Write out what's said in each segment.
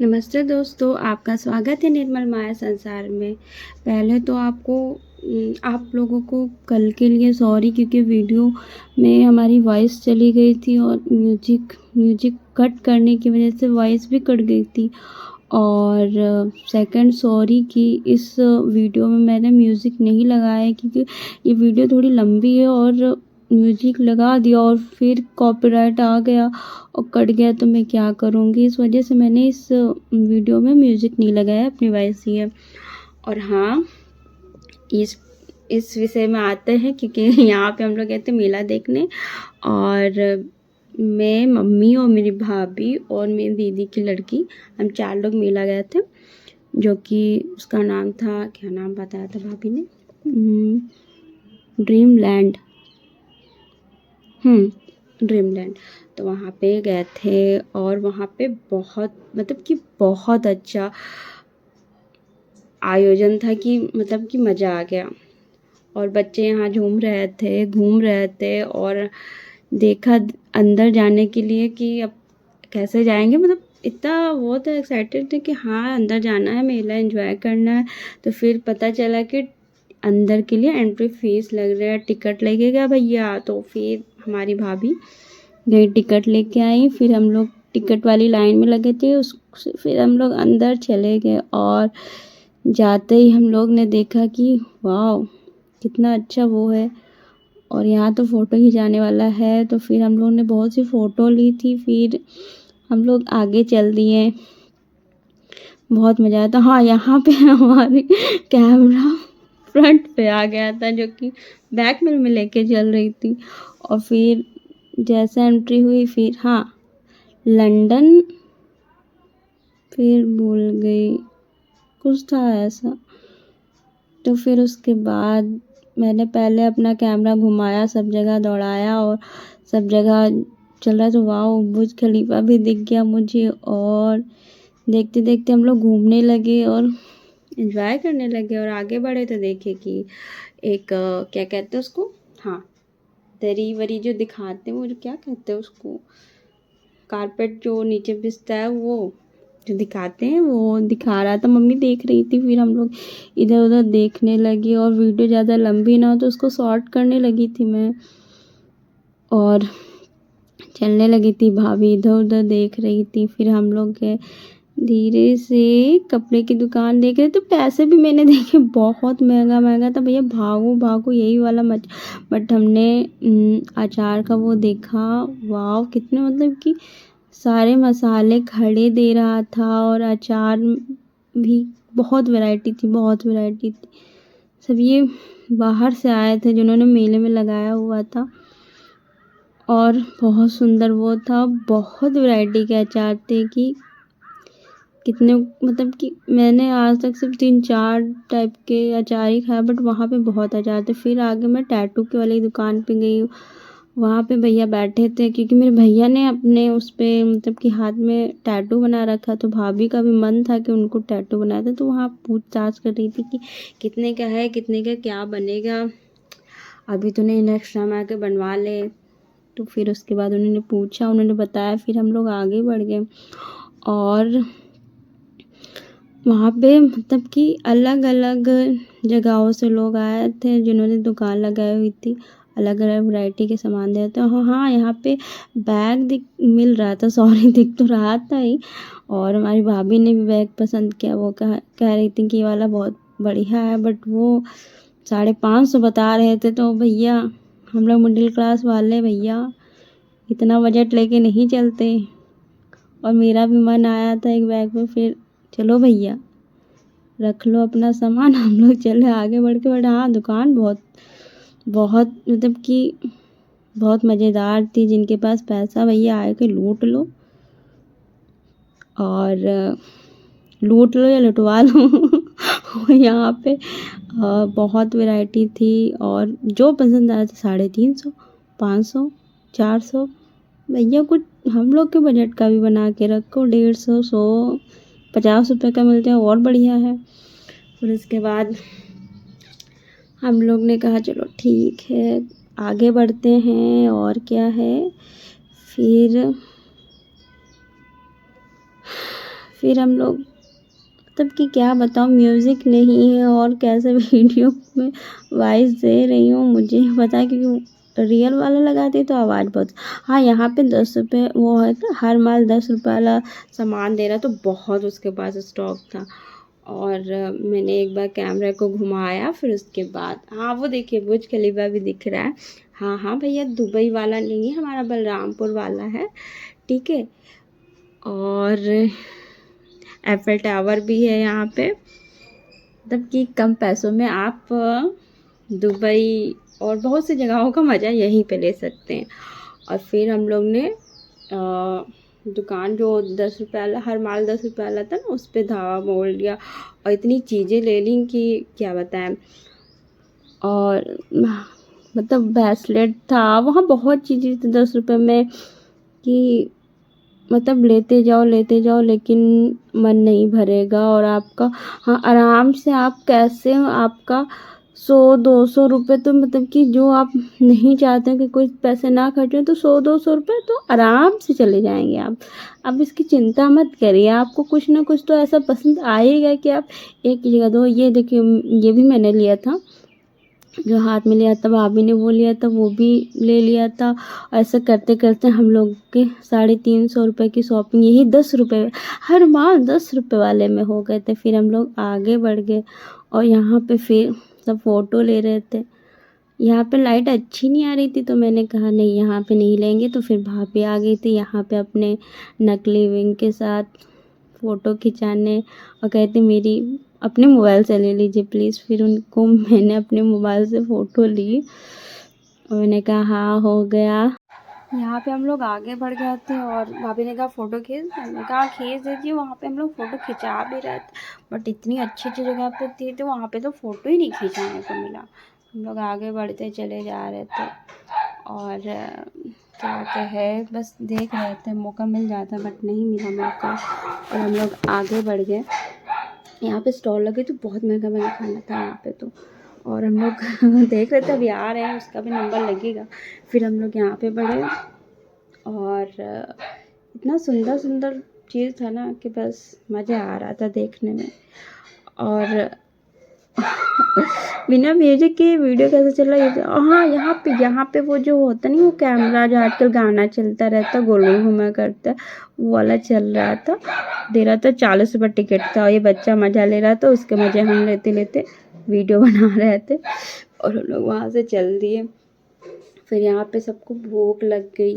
नमस्ते दोस्तों, आपका स्वागत है निर्मल माया संसार में। पहले तो आप लोगों को कल के लिए सॉरी, क्योंकि वीडियो में हमारी वॉइस चली गई थी और म्यूजिक कट करने की वजह से वॉइस भी कट गई थी। और सेकंड सॉरी कि इस वीडियो में मैंने म्यूज़िक नहीं लगाया है, क्योंकि ये वीडियो थोड़ी लंबी है और म्यूजिक लगा दिया और फिर कॉपीराइट आ गया और कट गया, तो मैं क्या करूँगी। इस वजह से मैंने इस वीडियो में म्यूज़िक नहीं लगाया, अपनी वॉइस ही है। और हाँ, इस विषय में आते हैं, क्योंकि यहाँ पे हम लोग गए थे मेला देखने, और मैं, मम्मी और मेरी भाभी और मेरी दीदी की लड़की, हम 4 लोग मेला गए थे। जो कि उसका नाम था, क्या नाम बताया था भाभी ने, ड्रीम लैंड। तो वहाँ पे गए थे और वहाँ पे बहुत अच्छा आयोजन था, कि मज़ा आ गया। और बच्चे यहाँ घूम रहे थे और देखा अंदर जाने के लिए कि अब कैसे जाएंगे, इतना वो था, एक्साइटेड थे कि हाँ अंदर जाना है, मेला एंजॉय करना है। तो फिर पता चला कि अंदर के लिए एंट्री फीस लग रहा है, टिकट लगेगा भैया। तो फिर हमारी भाभी गई, टिकट लेके आई। फिर हम लोग टिकट वाली लाइन में लगे थे, फिर हम लोग अंदर चले गए। और जाते ही हम लोग ने देखा कि वाह, कितना अच्छा वो है, और यहाँ तो फ़ोटो खिंचाने वाला है। तो फिर हम लोग ने बहुत सी फ़ोटो ली थी। फिर हम लोग आगे चल दिए, बहुत मज़ा आया था। हाँ, यहाँ पे हमारी कैमरा फ्रंट पे आ गया था, जो कि बैक मिरर में लेके चल रही थी। और फिर जैसे एंट्री हुई, फिर हाँ, लंदन, फिर भूल गई, कुछ था ऐसा। तो फिर उसके बाद मैंने पहले अपना कैमरा घुमाया, सब जगह दौड़ाया और सब जगह चल रहा। तो वाह, बुर्ज खलीफा भी दिख गया मुझे। और देखते देखते हम लोग घूमने लगे और एंजॉय करने लगे। और आगे बढ़े तो देखे कि एक क्या कहते हैं उसको, हाँ, दरी वरी जो दिखाते हैं, वो जो क्या कहते हैं उसको, कारपेट जो नीचे बिछता है, वो जो दिखाते हैं, वो दिखा रहा था। मम्मी देख रही थी। फिर हम लोग इधर उधर देखने लगे, और वीडियो ज़्यादा लंबी ना हो तो उसको शॉर्ट करने लगी थी मैं, और चलने लगी थी। भाभी इधर उधर देख रही थी। फिर हम लोग गए, धीरे से कपड़े की दुकान देख रहे, तो पैसे भी मैंने देखे, बहुत महंगा महंगा था भैया, भागो भागो यही वाला मच। बट हमने अचार का वो देखा, वाह, कितने कि सारे मसाले खड़े दे रहा था, और अचार भी बहुत वैरायटी थी। सब ये बाहर से आए थे, जिन्होंने मेले में लगाया हुआ था। और बहुत सुंदर वो था, बहुत वैरायटी के अचार थे कि कितने, कि मैंने आज तक सिर्फ 3-4 टाइप के अचार ही खाया, बट वहाँ पे बहुत अचार थे। फिर आगे मैं टैटू की वाली दुकान पे गई, वहाँ पे भैया बैठे थे, क्योंकि मेरे भैया ने अपने उस पे कि हाथ में टैटू बना रखा। तो भाभी का भी मन था कि उनको टैटू बनाया था, तो वहाँ पूछताछ कर रही थी कि कितने का है, कितने का क्या बनेगा, अभी तो नहीं, नेक्स्ट टाइम आके बनवा ले। तो फिर उसके बाद उन्होंने पूछा, उन्होंने बताया, फिर हम लोग आगे बढ़ गए। और वहाँ पे कि अलग अलग जगहों से लोग आए थे, जिन्होंने दुकान लगाई हुई थी, अलग अलग वैरायटी के सामान दे रहे थे। हाँ, यहाँ पे बैग मिल रहा था, सॉरी, दिख तो रहा था ही। और हमारी भाभी ने भी बैग पसंद किया, वो कह रही थी कि ये वाला बहुत बढ़िया है, बट वो 550 बता रहे थे। तो भैया, हम लोग मिडिल क्लास वाले भैया, इतना बजट लेके नहीं चलते। और मेरा भी मन आया था एक बैग पे। फिर चलो भैया, रख लो अपना सामान, हम लोग चले आगे बढ़ के। बट हाँ, दुकान बहुत बहुत कि बहुत मज़ेदार थी। जिनके पास पैसा, भैया आए के लूट लो, और लूट लो या लुटवा लो। यहाँ पे बहुत वैरायटी थी, और जो पसंद आया था 350, 500, 400। भैया कुछ हम लोग के बजट का भी बना के रखो, 150, 100, 50 रुपये का मिलते हैं, और बढ़िया है। फिर उसके बाद हम लोग ने कहा चलो ठीक है, आगे बढ़ते हैं, और क्या है। फिर हम लोग मतलब कि क्या बताऊँ, म्यूज़िक नहीं है और कैसे वीडियो में वॉइस दे रही हूँ मुझे ही पता है, क्योंकि रियल वाला लगाती तो आवाज़ बहुत। हाँ, यहाँ पे 10 रुपये वो है ना, हर माल 10 रुपये वाला सामान दे रहा, तो बहुत उसके पास स्टॉक था। और मैंने एक बार कैमरे को घुमाया, फिर उसके बाद हाँ वो देखिए बुर्ज खलीफा भी दिख रहा है। हाँ हाँ भैया, दुबई वाला नहीं है, हमारा बलरामपुर वाला है, ठीक है। और एफिल टावर भी है यहाँ पे, मतलब कि कम पैसों में आप दुबई और बहुत सी जगहों का मज़ा यहीं पे ले सकते हैं। और फिर हम लोग ने दुकान जो 10 रुपये वाला, हर माल 10 रुपये वाला था ना, उस पर धावा मोड़ लिया और इतनी चीज़ें ले ली कि क्या बताएं। और मतलब ब्रेसलेट था वहाँ, बहुत चीज़ें थी 10 रुपये में कि मतलब लेते जाओ लेकिन मन नहीं भरेगा। और आपका हाँ आराम से आप कैसे आपका 100-200 रुपये तो मतलब कि जो आप नहीं चाहते हैं कि कोई पैसे ना खर्चें, तो 100-200 रुपये तो आराम से चले जाएंगे आप। अब इसकी चिंता मत करिए, आपको कुछ ना कुछ तो ऐसा पसंद आएगा कि आप एक ही जगह दो। ये देखिए, ये भी मैंने लिया था, जो हाथ में लिया था भाभी ने वो लिया था, वो भी ले लिया था। ऐसा करते करते हम लोग के 350 रुपये की शॉपिंग यही 10 रुपये, हर माल 10 रुपये वाले में हो गए थे। फिर हम लोग आगे बढ़ गए और यहाँ पे फिर सब फ़ोटो ले रहे थे। यहाँ पे लाइट अच्छी नहीं आ रही थी, तो मैंने कहा नहीं यहाँ पे नहीं लेंगे। तो फिर भाभी आ गई थी यहाँ पे अपने नकली विंग के साथ फ़ोटो खिंचाने, और कहती मेरी अपने मोबाइल से ले लीजिए प्लीज़। फिर उनको मैंने अपने मोबाइल से फ़ोटो ली और मैंने कहा हाँ हो गया। यहाँ पे हम लोग आगे बढ़ गए थे और भाभी ने कहा फ़ोटो खींच, मैंने कहा खींच दीजिए। वहाँ पे हम लोग फ़ोटो खिंचा भी रहे थे, बट इतनी अच्छी अच्छी जगह पे थी तो वहाँ पे तो फ़ोटो ही नहीं खिंचाने को मिला। हम लोग आगे बढ़ते चले जा रहे थे और क्या कहे, बस देख रहे थे, मौका मिल जाता बट नहीं मिला मौका। और हम लोग आगे बढ़ गए। यहाँ पे स्टॉल लगे तो बहुत महंगा महंगा खाना था यहाँ पे तो। और हम लोग देख रहे थे अभी आ रहे हैं, उसका भी नंबर लगेगा। फिर हम लोग यहाँ पे बढ़े और इतना सुंदर सुंदर चीज़ था ना कि बस मज़ा आ रहा था देखने में। और बिना म्यूजिक के वीडियो कैसे चल रहा है। हाँ, यहाँ पे वो जो होता नहीं, वो कैमरा जो आजकल गाना चलता रहता, गोल गोल घुमा करता, वो वाला चल रहा था। दे रहा था 40 रुपये टिकट था, और ये बच्चा मज़ा ले रहा था, उसके मज़े हम लेते लेते वीडियो बना रहे थे। और हम लोग वहाँ से चल दिए। फिर यहाँ पे सबको भूख लग गई,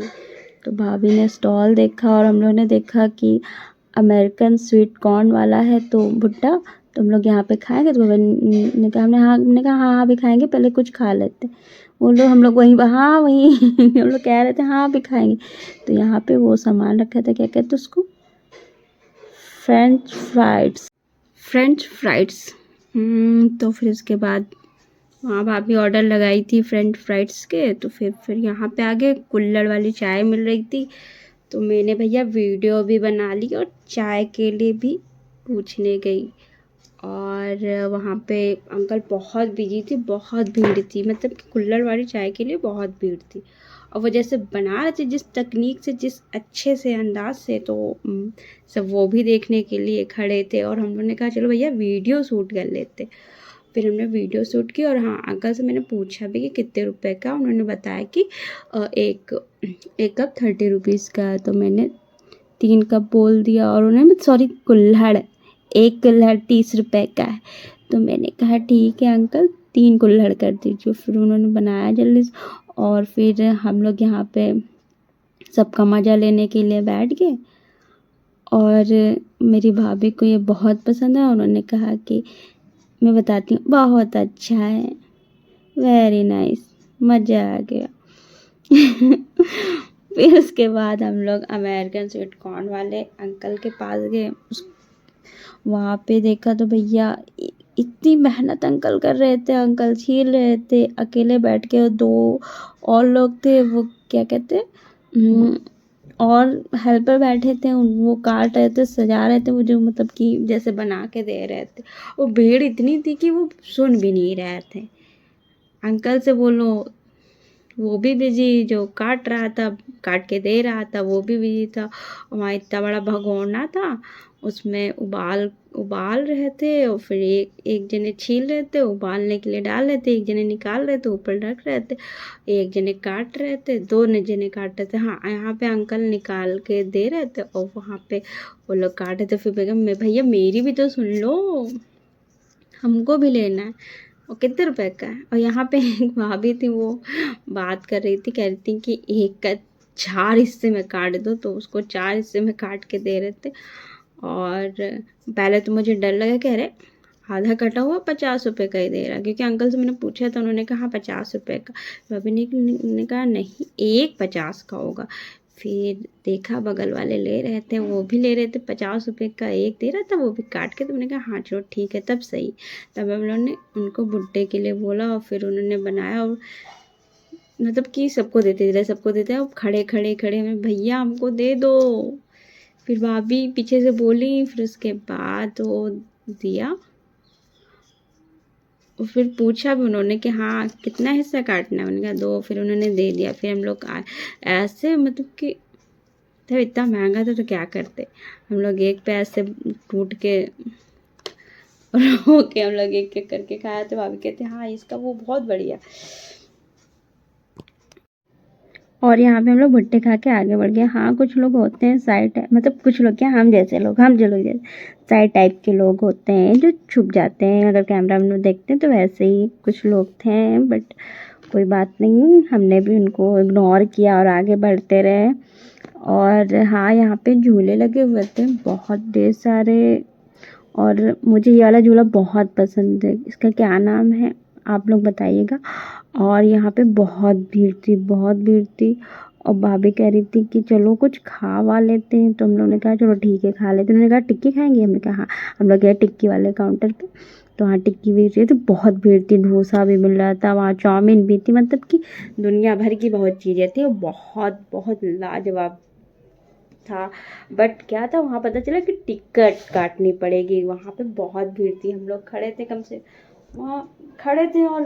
तो भाभी ने स्टॉल देखा और हम लोग ने देखा कि अमेरिकन स्वीट कॉर्न वाला है तो भुट्टा, तो हम लोग यहाँ पे खाएंगे। तो ने कहा हमने कहा हाँ हाँ भी खाएंगे, पहले कुछ खा लेते। वो लोग हम लोग वहीं हाँ वहीं हम लोग कह रहे थे हाँ भी खाएंगे। तो यहाँ पे वो सामान रखा था, क्या कहते उसको, फ्रेंच फ्राइड्स। तो फिर उसके बाद वहाँ भाभी ऑर्डर लगाई थी फ्रेंच फ्राइड्स के। तो फिर यहाँ पे आगे कुल्हड़ वाली चाय मिल रही थी, तो मैंने भैया वीडियो भी बना ली और चाय के लिए भी पूछने गई। और वहाँ पे अंकल बहुत बिजी थी, बहुत भीड़ थी, मतलब कि कुल्हड़ वाली चाय के लिए बहुत भीड़ थी। और वो जैसे बना रहे थे, जिस तकनीक से, जिस अच्छे से अंदाज से, तो सब वो भी देखने के लिए खड़े थे। और हम लोगों ने कहा चलो भैया वीडियो शूट कर लेते। फिर हमने वीडियो शूट की। और हाँ, अंकल से मैंने पूछा भी कि कितने रुपए का। उन्होंने बताया कि एक कप 30 रुपीज़ का है। तो मैंने 3 कप बोल दिया, और उन्होंने सॉरी कुल्हड़, 1 कुल्हड़ 30 रुपए का है। तो मैंने कहा ठीक है अंकल, 3 कुल्हड़ कर दीजिए। फिर उन्होंने बनाया जल्दी से, और फिर हम लोग यहाँ पे सबका मज़ा लेने के लिए बैठ गए। और मेरी भाभी को ये बहुत पसंद है, उन्होंने कहा कि मैं बताती हूँ, बहुत अच्छा है, वेरी नाइस, मज़ा आ गया। फिर उसके बाद हम लोग अमेरिकन स्वीट कॉर्न वाले अंकल के पास गए। वहाँ पे देखा तो भैया इतनी मेहनत अंकल कर रहे थे, अंकल छील रहे थे अकेले बैठ के। 2 और लोग थे, वो क्या कहते और हेल्पर बैठे थे, वो काट रहे थे, सजा रहे थे, वो जो मतलब कि जैसे बना के दे रहे थे। वो भीड़ इतनी थी कि वो सुन भी नहीं रहे थे। अंकल से बोलो वो भी बिजी, जो काट रहा था, काट के दे रहा था, वो भी बिजी था। वहाँ इतना बड़ा भगोना था, उसमें उबाल उबाल रहे थे, और फिर एक एक जने छील रहे थे, उबालने के लिए डाल रहे थे, एक जने निकाल रहे थे, ऊपर रख रहे थे, एक जने काट रहे थे, दो जने काट रहे थे। हाँ, यहाँ पे अंकल निकाल के दे रहे थे और वहाँ पे वो लोग काट रहे थे। फिर भैया मेरी भी तो सुन लो, हमको भी लेना है। और कितने रुपए का है? और यहाँ पे एक भाभी थी, वो बात कर रही थी, कह रही थी कि एक का 4 हिस्से में काट दो, तो उसको 4 हिस्से में काट के दे रहे थे। और पहले तो मुझे डर लगा कि अरे आधा कटा हुआ 50 रुपये का ही दे रहा, क्योंकि अंकल से मैंने पूछा था, उन्होंने कहा 50 रुपये का। भाभी ने कहा नहीं, एक 50 का होगा। फिर देखा बगल वाले ले रहे थे, वो भी ले रहे थे, 50 रुपये का एक दे रहा था, वो भी काट के। तो मैंने कहा हाँ चलो ठीक है, तब सही। तब हम लोगों ने उनको भुट्टे के लिए बोला, और फिर उन्होंने बनाया, और मतलब कि सबको देते रहे, सबको देते हैं। खड़े खड़े खड़े में भैया हमको दे दो। फिर भाभी पीछे से बोली, फिर उसके बाद वो दिया, और फिर पूछा भी उन्होंने कि हाँ कितना हिस्सा काटना है, उन्होंने कहा 2। फिर उन्होंने दे दिया। फिर हम लोग ऐसे, मतलब कि तब इतना महंगा था तो क्या करते, हम लोग एक पे ऐसे टूट के रो के हम लोग एक एक करके खाया। तो भाभी कहते हाँ इसका वो बहुत बढ़िया। और यहाँ पे हम लोग भुट्टे खा के आगे बढ़ गए। हाँ, कुछ लोग होते हैं साइड, मतलब कुछ लोग क्या, हम जैसे लोग, हम जो लोग जैसे साइड टाइप के लोग होते हैं जो छुप जाते हैं, अगर कैमरा में देखते हैं तो वैसे ही कुछ लोग थे। बट कोई बात नहीं, हमने भी उनको इग्नोर किया और आगे बढ़ते रहे। और हाँ, यहाँ पे झूले लगे हुए थे बहुत ढेर सारे, और मुझे ये वाला झूला बहुत पसंद है। इसका क्या नाम है आप लोग बताइएगा। और यहाँ पे बहुत भीड़ थी, बहुत भीड़ थी। और भाभी कह रही थी कि चलो कुछ खा वा लेते हैं, तो हम लोगों ने कहा चलो ठीक है खा लेते हैं। उन्होंने कहा टिक्की खाएंगे, हमने कहा हाँ। हम लोग गए टिक्की वाले काउंटर पे, तो हाँ टिक्की भी रही थी, बहुत भीड़ थी। डोसा भी मिल रहा था वहाँ, चाउमीन भी थी, मतलब कि दुनिया भर की बहुत चीज़ें थी, और बहुत बहुत लाजवाब था। बट क्या था, वहाँ पता चला कि टिकट काटनी पड़ेगी। वहाँ पे बहुत भीड़ थी, हम लोग खड़े थे, कम से वहाँ खड़े थे, और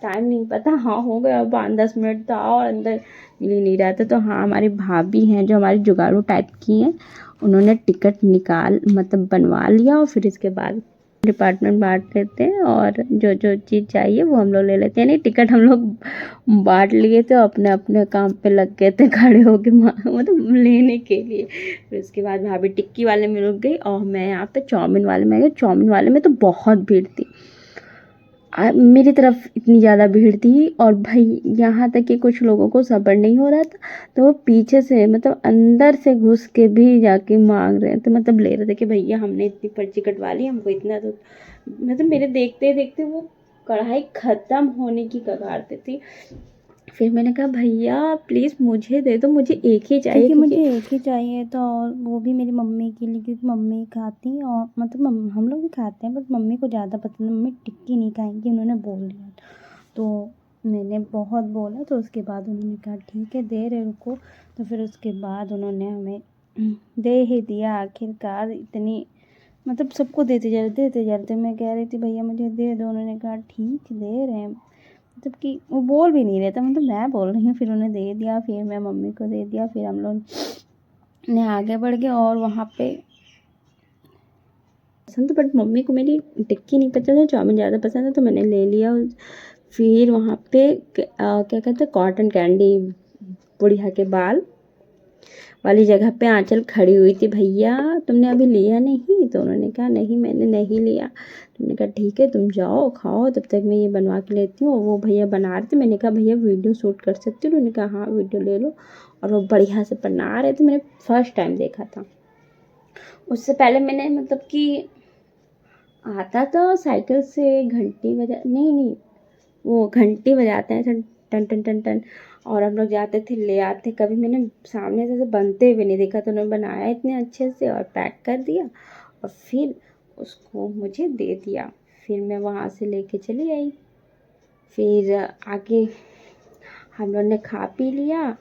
टाइम नहीं पता, हाँ हो गया 5-10 मिनट था, और अंदर मिल ही नहीं रहा था। तो हाँ, हमारी भाभी हैं जो हमारी जुगाड़ू टाइप की हैं, उन्होंने टिकट निकाल मतलब बनवा लिया, और फिर इसके बाद डिपार्टमेंट बांट लेते हैं, और जो जो चीज़ चाहिए वो हम लोग ले लेते हैं। नहीं, टिकट हम लोग बांट लिए थे, अपने अपने काम पे लग गए थे खड़े होके, मतलब लेने के लिए। फिर उसके बाद भाभी टिक्की वाले में रुक गई, और मैं यहाँ पे चाउमीन वाले में गई। चाउमीन वाले में तो बहुत भीड़ थी, मेरी तरफ इतनी ज़्यादा भीड़ थी। और भाई यहाँ तक कि कुछ लोगों को सब्र नहीं हो रहा था, तो वो पीछे से मतलब अंदर से घुस के भी जाके मांग रहे थे, मतलब ले रहे थे कि भैया हमने इतनी पर्ची कटवा ली, हमको इतना। तो मतलब मेरे देखते देखते वो कढ़ाई ख़त्म होने की कगार पे थी। फिर मैंने कहा भैया प्लीज़ मुझे दे दो, मुझे एक ही चाहिए, क्योंकि मुझे एक ही चाहिए था, और वो भी मेरी मम्मी के लिए, क्योंकि मम्मी खाती, और मतलब हम लोग भी खाते हैं, बट मम्मी को ज़्यादा पसंद है, मम्मी टिक्की नहीं खाएंगी, उन्होंने बोल दिया। तो मैंने बहुत बोला, तो उसके बाद उन्होंने कहा ठीक है दे रहे रुको। तो फिर उसके बाद उन्होंने हमें दे ही दिया आखिरकार। इतनी मतलब सबको देते जा रहे थे। मैं कह रही थी भैया मुझे दे दो, उन्होंने कहा ठीक दे रहे हैं, मतलब कि वो बोल भी नहीं रहे थे, मतलब मैं बोल रही हूँ। फिर उन्हें दे दिया, फिर मैं मम्मी को दे दिया, फिर हम लोग ने आगे बढ़ गए। और वहाँ पे पसंद, बट मम्मी को मेरी टिक्की नहीं पसंद है, चाउमीन ज़्यादा पसंद है, तो मैंने ले लिया। फिर वहाँ पे क्या कहते हैं, कॉटन कैंडी, बुढ़िया के बाल वाली जगह पे आंचल खड़ी हुई थी, भैया तुमने अभी लिया नहीं? तो उन्होंने कहा नहीं मैंने नहीं लिया। तुमने कहा ठीक है तुम जाओ खाओ, तब तक मैं ये बनवा के लेती हूँ। वो भैया बना रहे थे, मैंने कहा भैया वीडियो शूट कर सकती हूँ? उन्होंने कहा हाँ वीडियो ले लो। और वो बढ़िया से बना रहे थे, मैंने फर्स्ट टाइम देखा था। उससे पहले मैंने मतलब कि आता था साइकिल से, घंटी बजा नहीं, वो घंटी बजाते हैं टन टन टन टन, और हम लोग जाते थे ले आते। कभी मैंने सामने से बनते हुए नहीं देखा, तो उन्होंने बनाया इतने अच्छे से और पैक कर दिया, और फिर उसको मुझे दे दिया। फिर मैं वहाँ से लेके चली आई। फिर आगे हम लोग ने खा पी लिया,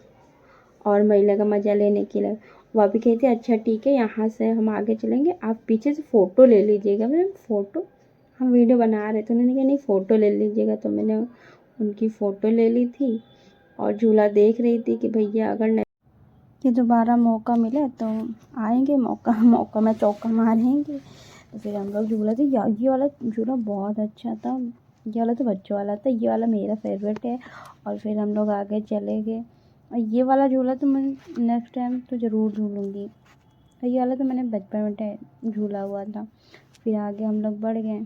और महिला का मज़ा लेने के लिए वह भी कहती अच्छा ठीक है यहाँ से हम आगे चलेंगे, आप पीछे से फ़ोटो ले लीजिएगा। मैंने फ़ोटो, हम वीडियो बना रहे थे। उन्होंने कहा नहीं फ़ोटो ले लीजिएगा, तो मैंने उनकी फ़ोटो ले ली थी। और झूला देख रही थी कि भैया अगर नहीं कि दोबारा मौका मिले तो आएंगे, मौका में चौका मारेंगे। तो फिर हम लोग झूला थे, ये वाला झूला बहुत अच्छा था, ये वाला तो बच्चों वाला था, ये वाला मेरा फेवरेट है। और फिर हम लोग आगे चले गए, और ये वाला झूला तो मैं नेक्स्ट टाइम तो ज़रूर झूलूँगी। ये वाला तो मैंने बचपन में झूला हुआ था। फिर आगे हम लोग बढ़ गए,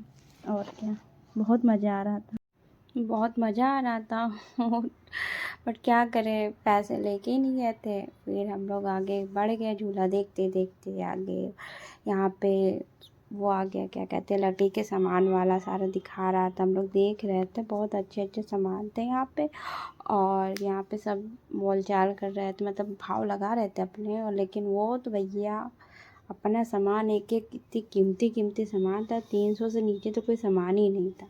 और क्या, बहुत मज़ा आ रहा था, बहुत मज़ा आ रहा था। बट क्या करें, पैसे लेके ही नहीं गए थे। फिर हम लोग आगे बढ़ गए, झूला देखते देखते आगे। यहाँ पे वो आ गया, क्या कहते हैं, लकड़ी के सामान वाला सारा दिखा रहा था, हम लोग देख रहे थे। बहुत अच्छे अच्छे सामान थे यहाँ पे, और यहाँ पे सब बोल चाल कर रहे थे, मतलब भाव लगा रहे थे अपने। और लेकिन वो तो भैया अपना सामान एक एक इतनी कीमती सामान था, 300 से नीचे तो कोई सामान ही नहीं था।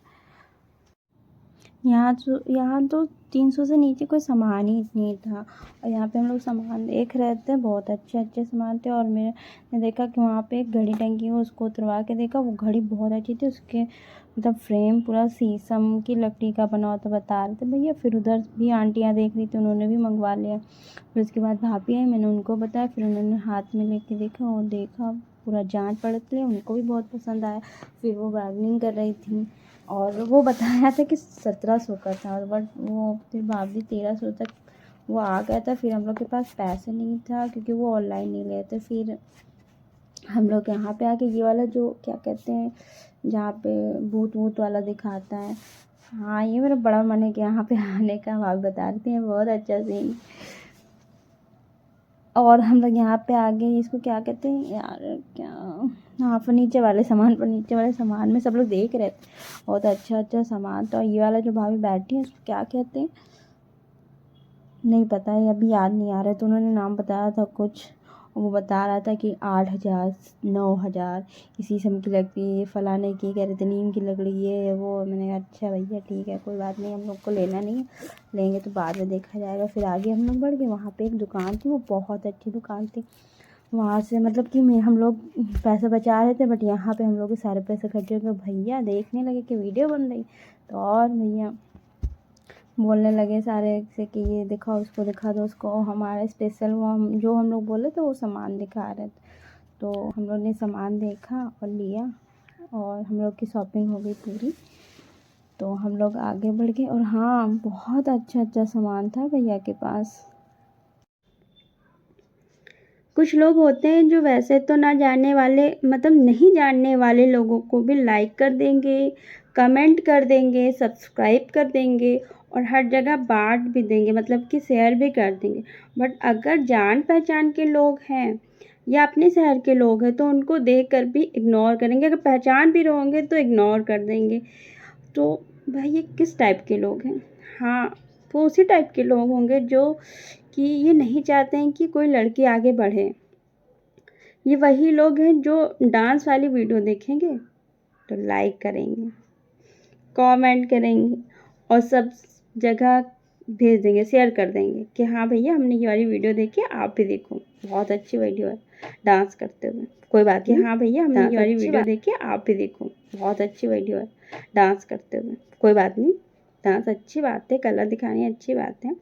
यहाँ तो 300 से नीचे कोई सामान ही नहीं था। और यहाँ पे हम लोग सामान देख रहे थे, बहुत अच्छे अच्छे सामान थे। और मैंने देखा कि वहाँ पे एक घड़ी टंगी है, उसको उतरवा के देखा, वो घड़ी बहुत अच्छी थी। उसके मतलब फ्रेम पूरा शीशम की लकड़ी का बना हुआ था, बता रहे थे भैया। फिर उधर भी आंटियाँ देख रही थी, उन्होंने भी मंगवा लिया। फिर उसके बाद भाभी आई, मैंने उनको बताया, फिर उन्होंने हाथ में लेके देखा, और देखा पूरा जांच परख लिया, उनको भी बहुत पसंद आया। फिर वो बार्गेनिंग कर रही थी, और वो बताया था कि 1700 का था, बट वो फिर भाभी 1300 तक वो आ गया था। फिर हम लोग के पास पैसे नहीं था, क्योंकि वो ऑनलाइन नहीं गए थे। फिर हम लोग यहाँ पे आके ये वाला जो क्या कहते हैं, जहाँ पे भूत वूत वाला दिखाता है, हाँ ये मेरा बड़ा मन है कि यहाँ पे आने का। भाग बता रही थी, बहुत अच्छा सीन। और हम लोग यहाँ पे आ गए, इसको क्या कहते हैं यार, क्या, हाँ फर्नीचर वाले सामान में सब लोग देख रहे थे, बहुत अच्छा अच्छा सामान था। ये वाला जो भाभी बैठी है उसको क्या कहते हैं नहीं पता है, अभी याद नहीं आ रहा है। तो उन्होंने नाम बताया था कुछ, वो बता रहा था कि 8000 9000 इसी समय की लकड़ी, फलाने की कह रहे थे, नीम की लकड़ी, ये वो। मैंने कहा अच्छा भैया ठीक है, कोई बात नहीं, हम लोग को लेना नहीं है, लेंगे तो बाद में देखा जाएगा। फिर आगे हम लोग बढ़ गए, वहाँ पे एक दुकान थी, वो बहुत अच्छी दुकान थी। वहाँ से मतलब कि हम लोग पैसे बचा रहे थे, बट यहाँ पे हम लोग के सारे पैसे खर्चे हो गए। भैया देखने लगे कि वीडियो बन रही, तो और भैया बोलने लगे सारे से कि ये दिखाओ, उसको दिखा दो, उसको हमारा स्पेशल वो जो हम लोग बोले थे वो सामान दिखा रहे थे। तो हम लोग ने सामान देखा और लिया, और हम लोग की शॉपिंग हो गई पूरी। तो हम लोग आगे बढ़ गए, और हाँ बहुत अच्छा अच्छा सामान था भैया के पास। कुछ लोग होते हैं जो वैसे तो ना जानने वाले, मतलब नहीं जानने वाले लोगों को भी लाइक कर देंगे, कमेंट कर देंगे, सब्सक्राइब कर देंगे, और हर जगह बांट भी देंगे, मतलब कि शेयर भी कर देंगे। बट अगर जान पहचान के लोग हैं या अपने शहर के लोग हैं तो उनको देख कर भी इग्नोर करेंगे, अगर पहचान भी रहोगे होंगे तो इग्नोर कर देंगे। तो भाई ये किस टाइप के लोग हैं? हाँ, वो उसी टाइप के लोग होंगे जो कि ये नहीं चाहते हैं कि कोई लड़की आगे बढ़े। ये वही लोग हैं जो डांस वाली वीडियो देखेंगे तो लाइक करेंगे, कमेंट करेंगे, और सब जगह भेज देंगे, शेयर कर देंगे कि हाँ भैया हमने ये वाली वीडियो देखी, आप भी देखो, बहुत अच्छी वीडियो है डांस करते हुए। कोई बात नहीं, हाँ भैया हमने ये वाली वीडियो देखी, आप भी देखो, बहुत अच्छी वीडियो है डांस करते हुए। कोई बात नहीं, डांस अच्छी बात है, कलर दिखानी अच्छी बात है,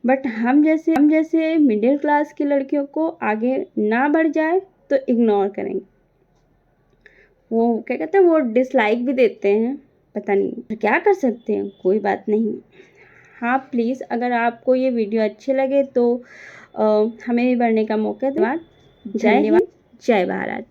बट हम जैसे मिडिल क्लास की लड़कियों को आगे ना बढ़ जाए तो इग्नोर करेंगे। वो क्या कहते हैं, वो डिसलाइक भी देते हैं, पता नहीं क्या कर सकते हैं, कोई बात नहीं। हाँ प्लीज़, अगर आपको ये वीडियो अच्छे लगे तो हमें भी बढ़ने का मौका दें। धन्यवाद, जय हिंद, जय भारत।